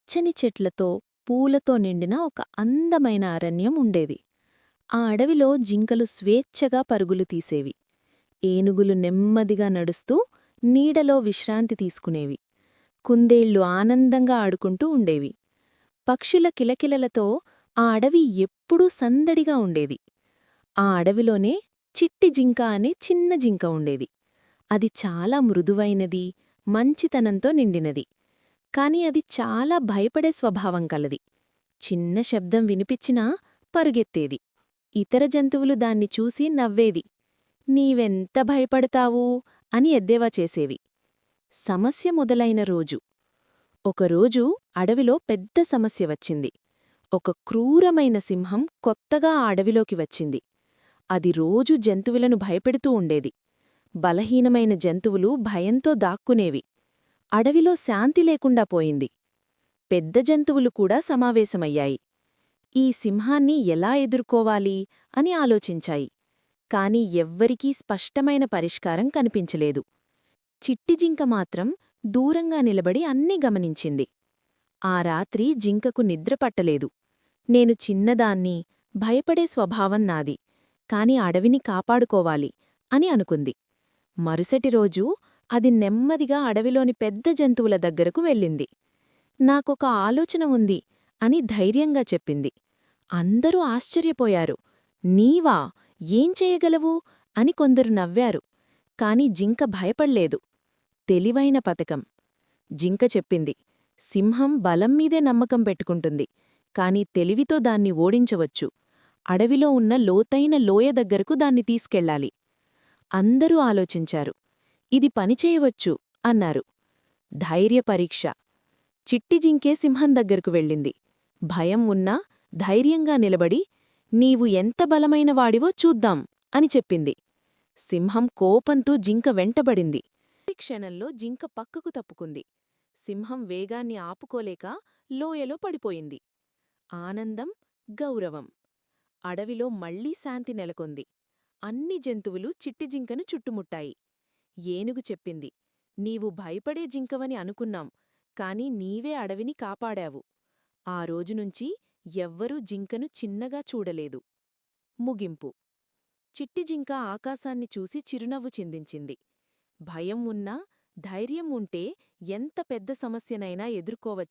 పచ్చని చెట్లతో, పూలతో నిండిన ఒక అందమైన అరణ్యం ఉండేది. ఆ అడవిలో జింకలు స్వేచ్ఛగా పరుగులు తీసేవి. ఏనుగులు నెమ్మదిగా నడుస్తూ నీడలో విశ్రాంతి తీసుకునేవి. కుందేళ్లు ఆనందంగా ఆడుకుంటూ ఉండేవి. పక్షుల కిలకిలలతో ఆ అడవి ఎప్పుడూ సందడిగా ఉండేది. ఆ అడవిలోనే చిట్టి జింక అనే చిన్న జింక ఉండేది. అది చాలా మృదువైనది, మంచితనంతో నిండినది. కాని అది చాలా భయపడే స్వభావం కలది. చిన్న శబ్దం వినిపించినా పరుగెత్తేది. ఇతర జంతువులు దాన్ని చూసి నవ్వేది. నీవెంత భయపడతావూ అని ఎద్దేవా చేసేవి. సమస్య మొదలైన రోజు. ఒకరోజు అడవిలో పెద్ద సమస్య వచ్చింది. ఒక క్రూరమైన సింహం కొత్తగా ఆ అడవిలోకి వచ్చింది. అది రోజు జంతువులను భయపెడుతూ ఉండేది. బలహీనమైన జంతువులు భయంతో దాక్కునేవి. అడవిలో శాంతి లేకుండా పోయింది. పెద్ద జంతువులు కూడా సమావేశమయ్యాయి. ఈ సింహాన్ని ఎలా ఎదుర్కోవాలి అని ఆలోచించాయి. కాని ఎవ్వరికీ స్పష్టమైన పరిష్కారం కనిపించలేదు. చిట్టిజింక మాత్రం దూరంగా నిలబడి అన్నీ గమనించింది. ఆ రాత్రి జింకకు నిద్రపట్టలేదు. నేను చిన్నదాన్ని, భయపడే స్వభావం నాది, కాని అడవిని కాపాడుకోవాలి అని అనుకుంది. మరుసటి రోజు అది నెమ్మదిగా అడవిలోని పెద్ద జంతువుల దగ్గరకు వెళ్ళింది. నాకొక ఆలోచన ఉంది అని ధైర్యంగా చెప్పింది. అందరూ ఆశ్చర్యపోయారు. నీవా? ఏం చేయగలవు అని కొందరు నవ్వారు. కాని జింక భయపడ్లేదు. తెలివైన పథకం. జింక చెప్పింది, సింహం బలంమీదే నమ్మకం పెట్టుకుంటుంది, కాని తెలివితో దాన్ని ఓడించవచ్చు. అడవిలో ఉన్న లోతైన లోయ దగ్గరకు దాన్ని తీసుకెళ్ళాలి. అందరూ ఆలోచించారు. ఇది పనిచేయవచ్చు అన్నారు. ధైర్య పరీక్ష. చిట్టిజింకే సింహం దగ్గరకు వెళ్ళింది. భయం ఉన్నా ధైర్యంగా నిలబడి, నీవు ఎంత బలమైన వాడివో చూద్దాం అని చెప్పింది. సింహం కోపంతో జింక వెంటబడింది. క్షణంలో జింక పక్కకు తప్పుకుంది. సింహం వేగాన్ని ఆపుకోలేక లోయలో పడిపోయింది. ఆనందం, గౌరవం. అడవిలో మళ్లీ శాంతి నెలకొంది. అన్ని జంతువులు చిట్టిజింకను చుట్టుముట్టాయి. ఏనుగు చెప్పింది, నీవు భయపడే జింకవని అనుకున్నాం, కాని నీవే అడవిని కాపాడావు. ఆ రోజునుంచి ఎవ్వరూ జింకను చిన్నగా చూడలేదు. ముగింపు. చిట్టిజింక ఆకాశాన్ని చూసి చిరునవ్వు చిందించింది. భయం ఉన్నా, ధైర్యం ఉంటే ఎంత పెద్ద సమస్యనైనా ఎదుర్కోవచ్చు.